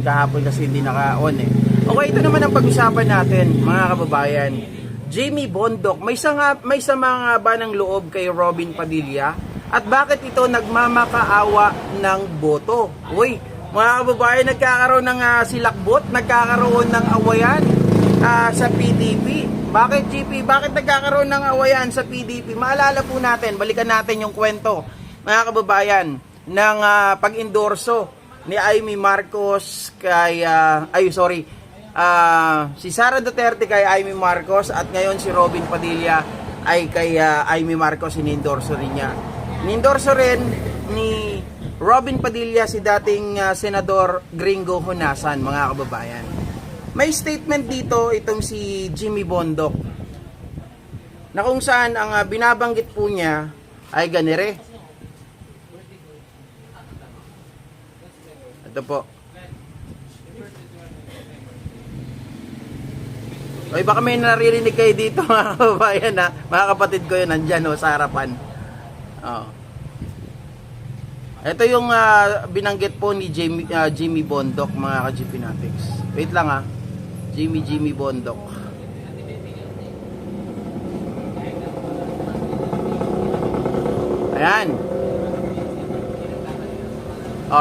Kahapon kasi hindi naka-on eh. Okay, ito naman ang pag-usapan natin, mga kababayan. Jamie Bondoc, may sama nga ba ng loob kay Robin Padilla? At bakit ito nagmamakaawa ng boto? Uy, mga kababayan, nagkakaroon ng silakbot, nagkakaroon ng awayan sa PDP. Bakit, GP? Bakit nagkakaroon ng awayan sa PDP? Maalala po natin, balikan natin yung kwento, mga kababayan, ng pag-endorso ni Amy Marcos kay si Sara Duterte kay Amy Marcos, at ngayon si Robin Padilla ay kay Amy Marcos, inendorso rin niya. Inendorso rin ni Robin Padilla si dating Senador Gringo Honasan, mga kababayan. May statement dito itong si Jamie Bondoc na kung saan ang binabanggit po niya ay ganire. Ito po. Oy, baka may naririnig kayo dito, mga kababayan, ha? Mga kapatid ko yun, nandyan sa harapan. Ito yung binanggit po ni Jamie Bondoc, mga ka-GP Natics. Wait lang Jamie Bondoc. Ayan.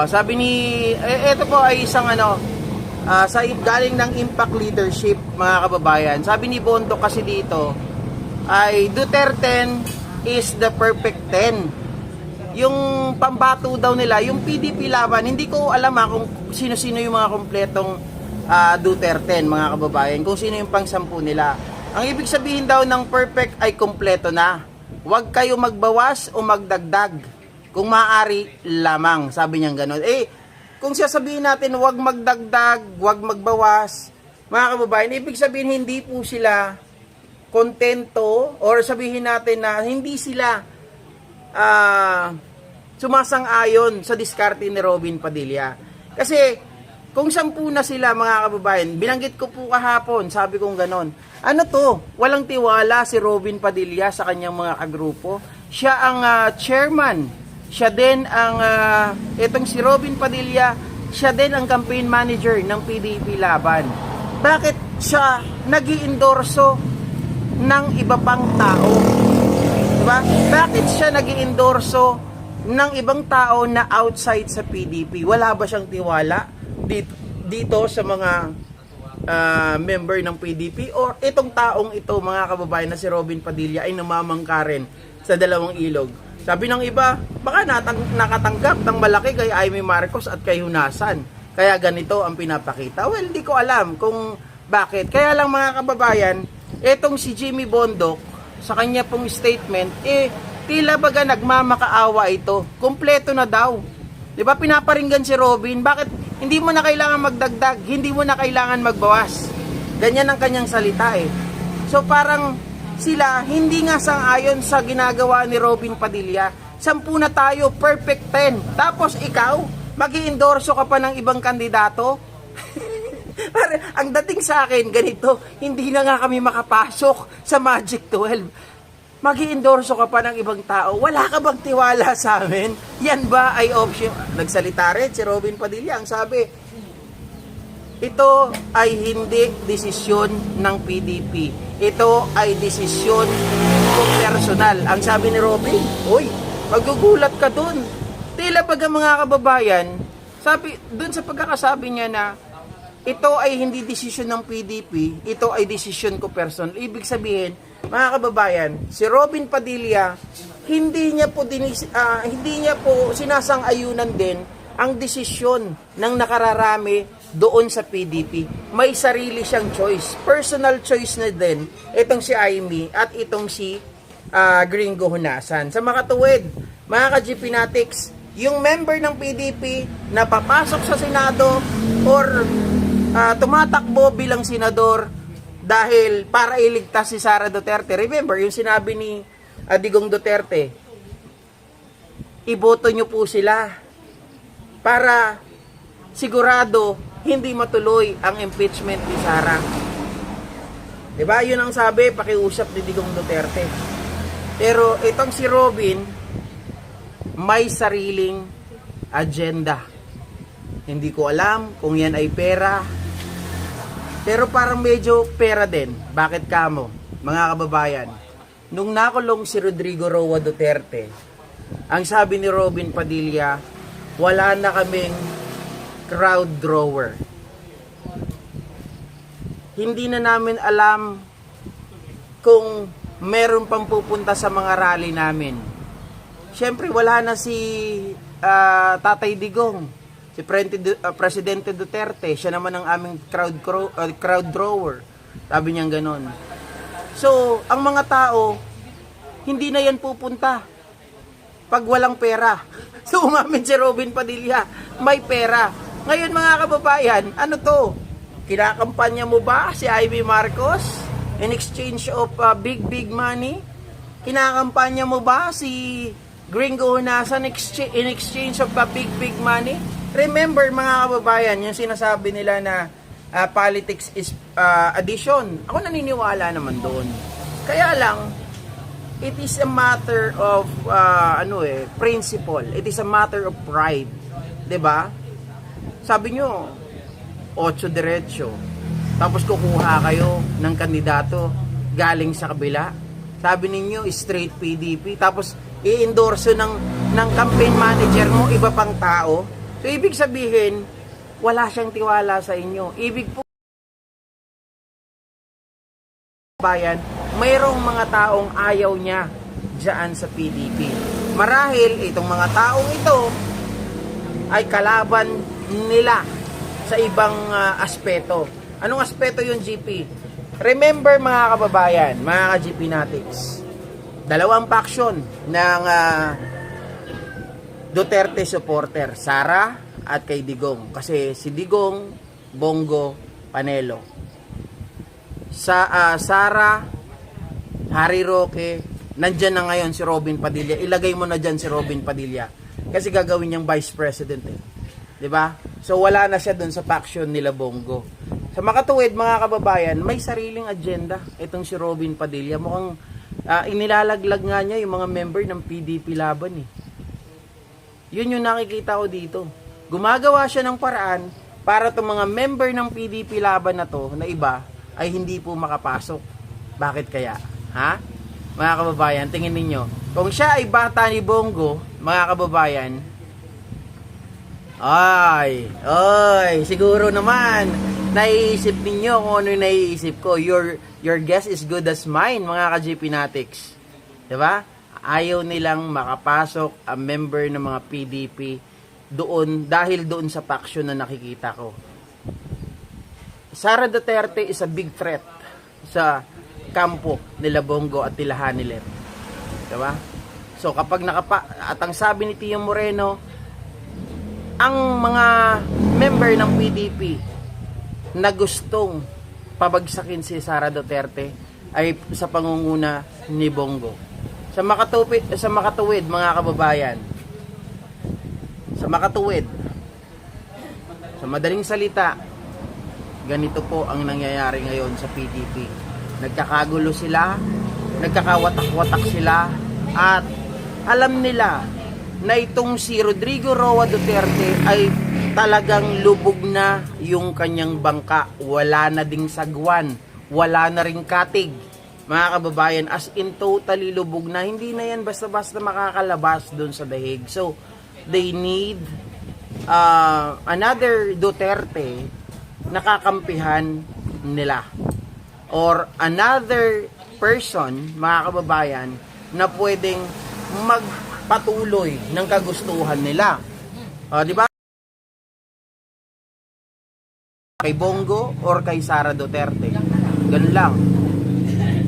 Sabi ni ito po ay isang sa galing ng Impact Leadership, mga kababayan. Sabi ni Bondoc kasi dito ay Duterte is the perfect 10. Yung pambato daw nila, yung PDP laban, hindi ko alam kung sino-sino yung mga kompletong Duterte, mga kababayan, kung sino yung pang-10 nila. Ang ibig sabihin daw ng perfect ay kompleto na. Huwag kayo magbawas o magdagdag. Kung maaari lamang, sabi niya gano'n. Kung sasabihin natin huwag magdagdag, huwag magbawas, mga kababayan, ibig sabihin hindi po sila kontento, or sabihin natin na hindi sila sumasang-ayon sa diskarte ni Robin Padilla. Kasi kung 10 na sila, mga kababayan, binanggit ko po kahapon, sabi kong gano'n, ano to, walang tiwala si Robin Padilla sa kanyang mga kagrupo. Siya ang chairman. Siya din ang, itong si Robin Padilla, siya din ang campaign manager ng PDP Laban. Bakit siya nag-iendorso ng iba pang tao? Diba? Bakit siya nag-iendorso ng ibang tao na outside sa PDP? Wala ba siyang tiwala dito sa mga member ng PDP? Or itong taong ito, mga kababayan, na si Robin Padilla ay namamangka rin sa dalawang ilog? Sabi ng iba, baka nakatanggap ng malaki kay Amy Marcos at kay Honasan. Kaya ganito ang pinapakita. Well, hindi ko alam kung bakit. Kaya lang, mga kababayan, etong si Jamie Bondoc, sa kanya pong statement, tila baga nagmamakaawa ito. Kompleto na daw. Diba, pinaparinggan si Robin, bakit hindi mo na kailangan magdagdag, hindi mo na kailangan magbawas. Ganyan ang kanyang salita So parang sila hindi nga sang-ayon sa ginagawa ni Robin Padilla. 10 na tayo, perfect 10. Tapos ikaw, mag-i-endorso ka pa ng ibang kandidato? Ang dating sa akin, ganito, hindi na nga kami makapasok sa Magic 12. Mag-i-endorso ka pa ng ibang tao. Wala ka bang tiwala sa amin? Yan ba ay option? Nagsalita rin si Robin Padilla, ang sabi, ito ay hindi desisyon ng PDP. Ito ay desisyon ko personal. Ang sabi ni Robin, uy, magugulat ka dun. Tila pag ang mga kababayan, sabi, dun sa pagkakasabi niya na ito ay hindi desisyon ng PDP, ito ay desisyon ko personal. Ibig sabihin, mga kababayan, si Robin Padilla, hindi niya po sinasang-ayunan din ang desisyon ng nakararami doon sa PDP. May sarili siyang choice. Personal choice na din itong si Amy at itong si Gringo Honasan. Sa makatuwid, mga ka-GP Natics, yung member ng PDP na papasok sa Senado or tumatakbo bilang senador dahil para iligtas si Sara Duterte. Remember, yung sinabi ni Digong Duterte, iboto nyo po sila para sigurado hindi matuloy ang impeachment ni Sara. Diba? Yun ang sabi, pakiusap ni Digong Duterte. Pero itong si Robin, may sariling agenda. Hindi ko alam kung yan ay pera. Pero parang medyo pera din. Bakit kamo, mga kababayan? Nung nakulong si Rodrigo Roa Duterte, ang sabi ni Robin Padilla, wala na kaming crowd drawer. Hindi na namin alam kung meron pang pupunta sa mga rally namin. Siyempre, wala na si Tatay Digong, si Presidente Duterte. Siya naman ang aming crowd drawer. Sabi niyang ganon. So, ang mga tao, hindi na yan pupunta pag walang pera. So, umamin si Robin Padilla, may pera. Ngayon mga kababayan, ano to? Kinakampanya mo ba si Ivy Marcos in exchange of big money? Kinakampanya mo ba si Gringo Honasan in exchange of big money? Remember mga kababayan, yung sinasabi nila na politics is addition. Ako naniniwala naman doon. Kaya lang, it is a matter of principle. It is a matter of pride. 'Di ba? Sabi nyo, 8 diretso. Tapos kukuha kayo ng kandidato galing sa kabila. Sabi ninyo, straight PDP. Tapos i-endorse ng campaign manager mo iba pang tao. So ibig sabihin, wala siyang tiwala sa inyo. Ibig po bayan, mayroong mga taong ayaw niya diyan sa PDP. Marahil itong mga taong ito ay kalaban nila sa ibang aspeto. Anong aspeto yung GP? Remember mga kababayan, mga ka-GP Natics, dalawang faction ng Duterte supporter, Sara at kay Digong. Kasi si Digong, Bongo, Panelo. Sa Sara, Harry Roque, nandyan na ngayon si Robin Padilla. Ilagay mo na dyan si Robin Padilla. Kasi gagawin niyang vice president eh. 'Di ba? So wala na siya doon sa faction nila Bongo. Sa makatuwid mga kababayan, may sariling agenda itong si Robin Padilla. Mukhang inilalaglag nga niya yung mga member ng PDP laban eh. Yun yung nakikita ko dito. Gumagawa siya ng paraan para itong mga member ng PDP laban na to, na iba, ay hindi po makapasok. Bakit kaya? Ha? Mga kababayan, tingin ninyo. Kung siya ay bata ni Bongo, mga kababayan, ay, siguro naman, naiisip ninyo kung ano yung naiisip ko. Your guess is good as mine, mga ka-GP Natics. Diba? Ayaw nilang makapasok ang member ng mga PDP doon, dahil doon sa faction na nakikita ko. Sara Duterte is a big threat sa kampo nila Bongo at nila Hanilet. Diba? So kapag at ang sabi ni Tio Moreno, ang mga member ng PDP na gustong pabagsakin si Sara Duterte ay sa pangunguna ni Bongo. Sa makatuwid mga kababayan, sa madaling salita, ganito po ang nangyayari ngayon sa PDP. Nagkakagulo sila, nagkakawatak-watak sila, at alam nila na itong si Rodrigo Roa Duterte ay talagang lubog na yung kanyang bangka. Wala na ding sagwan, wala na ring katig. Mga kababayan, as in totally lubog na. Hindi na yan basta-basta makakalabas doon sa dahig. So, they need another Duterte na kakampihan nila. Or another person, mga kababayan, na pwedeng magpatuloy ng kagustuhan nila. Di ba? Kay Bongo or kay Sara Duterte. Ganun lang.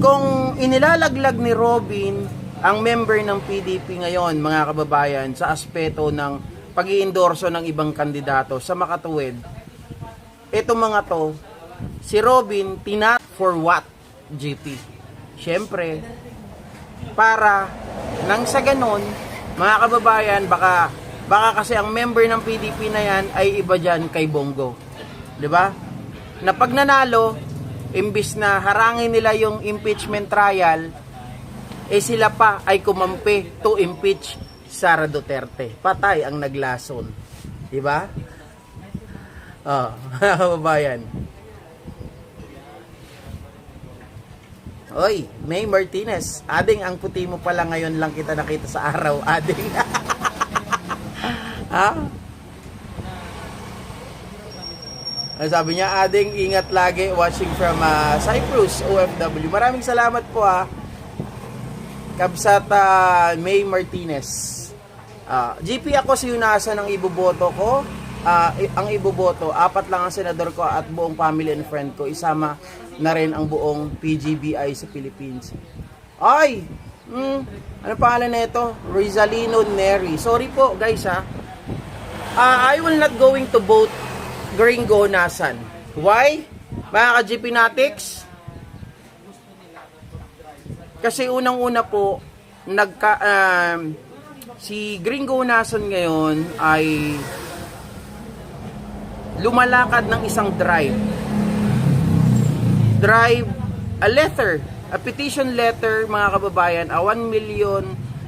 Kung inilalaglag ni Robin ang member ng PDP ngayon, mga kababayan, sa aspeto ng pag-iendorso ng ibang kandidato sa makatuwid, ito mga to, si Robin, for what, GP? Siyempre, para nang sa ganon, mga kababayan, baka kasi ang member ng PDP na yan ay iba dyan kay Bongo. 'Di ba? Na pag nanalo, imbis na harangin nila yung impeachment trial, sila pa ay kumampi to impeach Sara Duterte. Patay ang naglason. 'Di ba? Mga kababayan. Oy, May Martinez. Ading, ang puti mo pala ngayon lang kita nakita sa araw. Ading. Ha? Sabi niya, Ading, ingat lagi. Watching from Cyprus, OFW. Maraming salamat po Kabsat May Martinez. GP, ako si Yunasan ang iboboto ko. Ang iboboto, 4 lang ang senador ko at buong family and friend ko. Isama na rin ang buong PGBI sa Philippines. Ay! Ano pangalan na ito? Rizalino Neri. Sorry po guys I will not going to vote Gringo Nasan. Why? Mga ka-GP Natics? Kasi unang-una po, si Gringo Nasan ngayon ay lumalakad ng isang a petition letter, mga kababayan, 1 million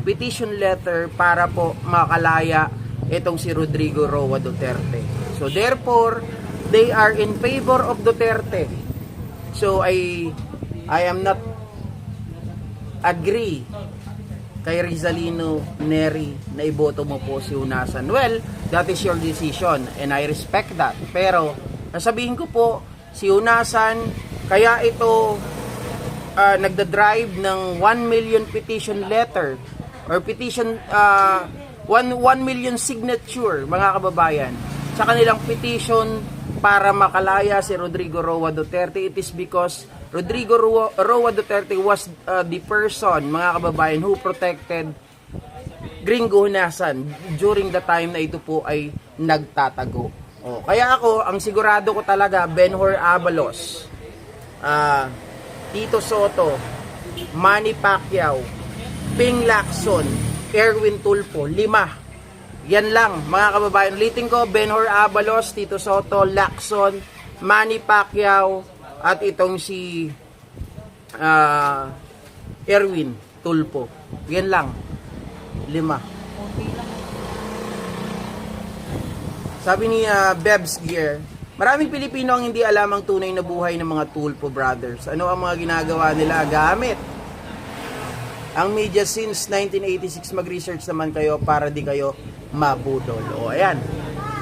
petition letter para po makalaya itong si Rodrigo Roa Duterte. So therefore, they are in favor of Duterte. So I am not agree kay Rizalino Neri na iboto mo po si Yunasan. Well, that is your decision and I respect that. Pero sasabihin ko po, si Yunasan, kaya ito nagda-drive ng 1 million petition letter or petition 1 million signature, mga kababayan, sa kanilang petition para makalaya si Rodrigo Roa Duterte. It is because Rodrigo Roa Duterte was the person, mga kababayan, who protected Gringo Nasan during the time na ito po ay nagtatago. Kaya ako, ang sigurado ko talaga, Benhur Abalos, Tito Soto, Manny Pacquiao, Ping Lacson, Erwin Tulfo, 5. Yan lang, mga kababayan. Ulitin ko, Benhur Abalos, Tito Soto, Lacson, Manny Pacquiao, at itong si Erwin Tulfo. Yan lang, 5. Sabi ni Bebs Gear, maraming Pilipino ang hindi alam ang tunay na buhay ng mga Tulfo brothers. Ano ang mga ginagawa nila gamit ang media since 1986? Mag-research naman kayo para di kayo mabudol. Ayan,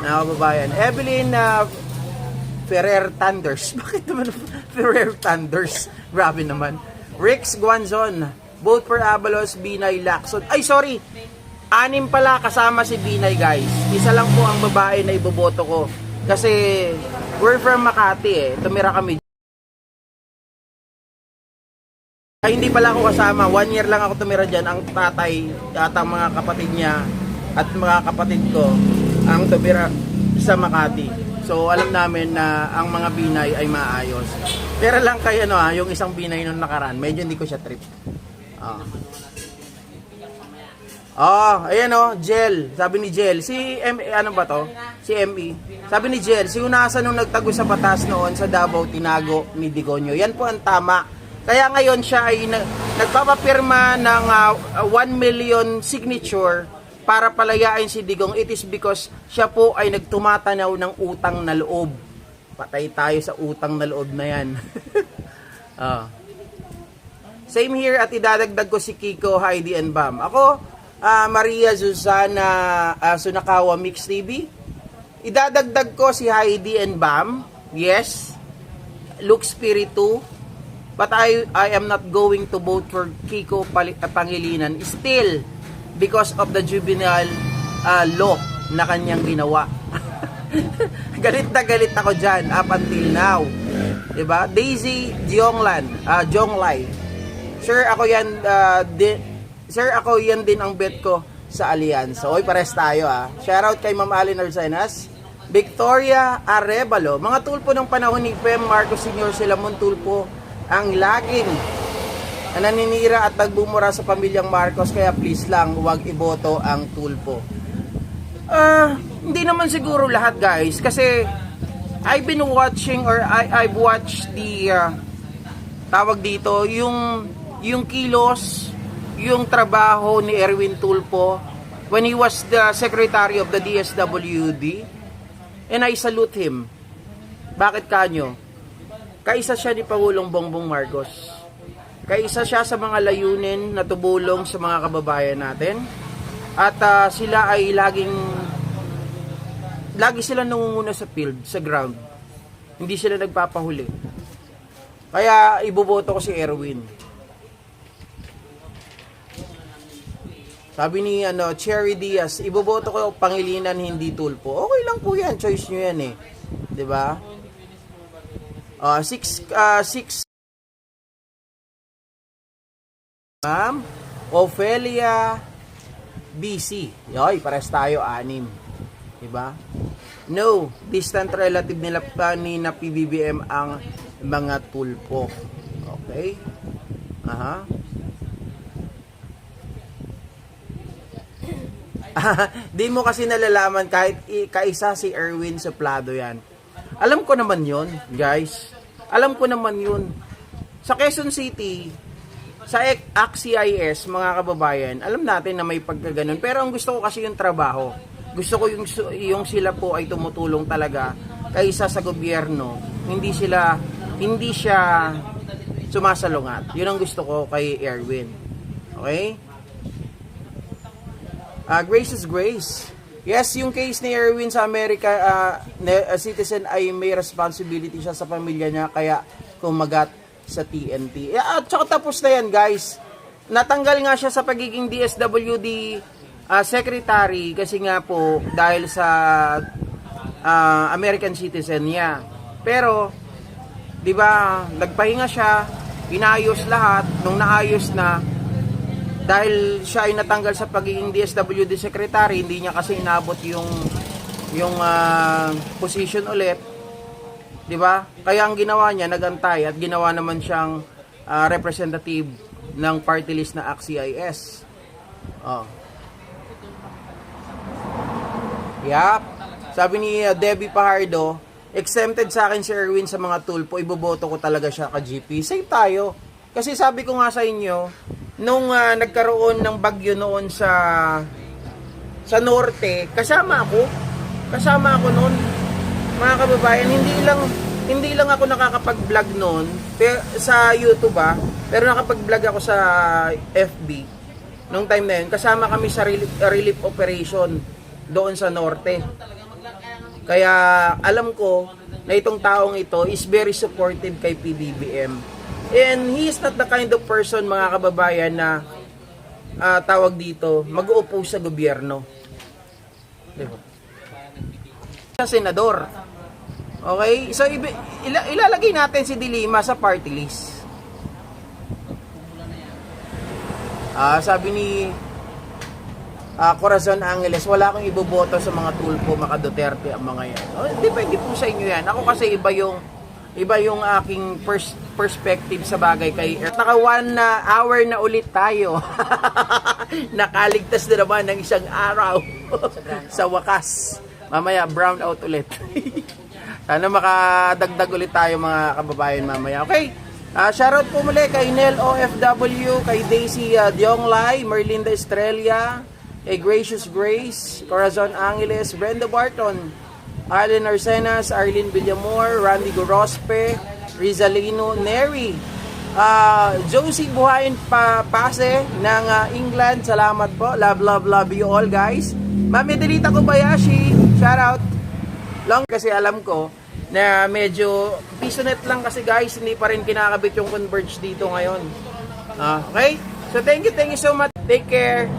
mga kababayan. Evelyn Ferrer Thunders. Bakit naman Ferrer Thunders? Grabe naman. Rix Guanzon, vote for Abalos, Binay, Lacson. Ay, sorry. 6 pala kasama si Binay, guys. Isa lang po ang babae na iboboto ko. Kasi we're from Makati Tumira kami. Ay, hindi pala ako kasama. 1 year lang ako tumira dyan. Ang tatay at ang mga kapatid niya at mga kapatid ko ang tumira sa Makati. So alam namin na ang mga Binay ay maayos. Pero lang kayo yung isang Binay nung nakaraan, medyo hindi ko siya trip. Ayan Jel. Sabi ni Jel, si ano ba to? Si ME. Sabi ni Jel, si Yunasan nung nagtago sa batas noon sa Davao, tinago ni Digonyo. Yan po ang tama. Kaya ngayon siya ay nagpapapirma ng 1 million signature para palayain si Digong. It is because siya po ay nagtumatanaw ng utang na loob. Patay tayo sa utang na loob na yan. Same here, at idadagdag ko si Kiko, Heidi and Bam. Ako, Maria Susana Sunakawa Mix TV. Idadagdag ko si Heidi and Bam. Yes. Luke Spiritu. But I am not going to vote for Kiko Pangilinan still because of the juvenile law na kanyang ginawa. Galit na galit ako dyan up until now. Diba? Daisy Jonglay. Sir, ako yan din ang bet ko sa Allianz. Oy, pares tayo Shoutout kay Ma'am Alin Arsenas, Victoria Arevalo. Mga Tulfo ng panahon ni Pem Marcos Sr. sila mong Tulfo ang laging naninira at nagbumura sa pamilyang Marcos, kaya please lang huwag iboto ang Tulfo. Hindi naman siguro lahat, guys, kasi I've been watching or I've watched the tawag dito, yung kilos, yung trabaho ni Erwin Tulfo when he was the secretary of the DSWD, and I salute him. Bakit kanyo? Kaisa siya ni Pangulong Bongbong Marcos. Kaisa siya sa mga layunin na tumulong sa mga kababayan natin. At sila ay lagi sila nangunguna sa field, sa ground. Hindi sila nagpapahuli. Kaya iboboto ko si Erwin. Sabi ni Cherry Diaz, iboboto ko Pangilinan, hindi Tulfo. Okay lang po yan, choice nyo yan eh. 'Di ba? 6 Ma'am Ophelia BC. Yoy, pares tayo 6. 'Di ba? No, distant relative nila pa ni na PBBM ang mga Tulfo. Okay? Aha. Di mo kasi nalalaman kahit kaisa si Erwin Suplado yan. Alam ko naman yun, guys. Alam ko naman yun. Sa Quezon City, sa ACT-CIS, mga kababayan, alam natin na may pagkaganon. Pero ang gusto ko kasi yung trabaho. Gusto ko yung sila po ay tumutulong talaga kaysa sa gobyerno. Hindi siya sumasalungat. Yun ang gusto ko kay Erwin. Okay? Grace is grace. Yes, yung case ni Erwin sa Amerika, citizen ay may responsibility siya sa pamilya niya, kaya kumagat sa TNT. At saka tapos na yan, guys. Natanggal nga siya sa pagiging DSWD secretary kasi nga po dahil sa American citizen niya. Pero, di ba, nagpahinga siya, inayos lahat, nung naayos na, dahil siya ay natanggal sa pagiging DSWD secretary, hindi niya kasi inabot yung position ulit, 'di ba? Kaya ang ginawa niya, nagantay at ginawa naman siyang representative ng party list na ACT-CIS. Oh. Yap. Sabi ni Debbie Pajardo, exempted sa akin si Erwin sa mga Tulfo, iboboto ko talaga siya ka GP. Same tayo. Kasi sabi ko nga sa inyo, nung nagkaroon ng bagyo noon sa norte, kasama ako noon, mga kababayan. Hindi lang ako nakakapag-vlog noon sa YouTube, pero nakapag-vlog ako sa FB nung time na yun. Kasama kami sa relief operation doon sa norte. Kaya alam ko na itong taong ito is very supportive kay PBBM. And he is not the kind of person, mga kababayan, na tawag dito, mag-uupo sa gobyerno. Diba? Sa senador. Okay? So, ilalagay natin si Dilima sa party list. Sabi ni Corazon Angeles, wala akong iboboto sa mga Tulfo, maka Duterte, ang mga yan. Depende po sa inyo yan. Ako kasi iba yung aking perspective sa bagay kay naka 1 hour na ulit tayo. Nakaligtas na naman ng isang araw. Sa wakas. Mamaya brown out ulit. Sana makadagdag ulit tayo, mga kababayan, mamaya. Okay. Shoutout po muli kay Nel OFW, kay Daisy Dionglay, Merlinda Estrella, kay Gracious Grace, Corazon Angeles, Brenda Barton, Arlen Arsenas, Arlene Villamor, Randy Gorospe, Rizalino Neri, Josie Buhayin Pase ng England. Salamat po. Love you all, guys. Mami Delita Kobayashi, shout out. Long kasi alam ko na medyo PisoNet lang kasi, guys, hindi pa rin kinakabit yung Converge dito ngayon. Okay? So thank you so much. Take care.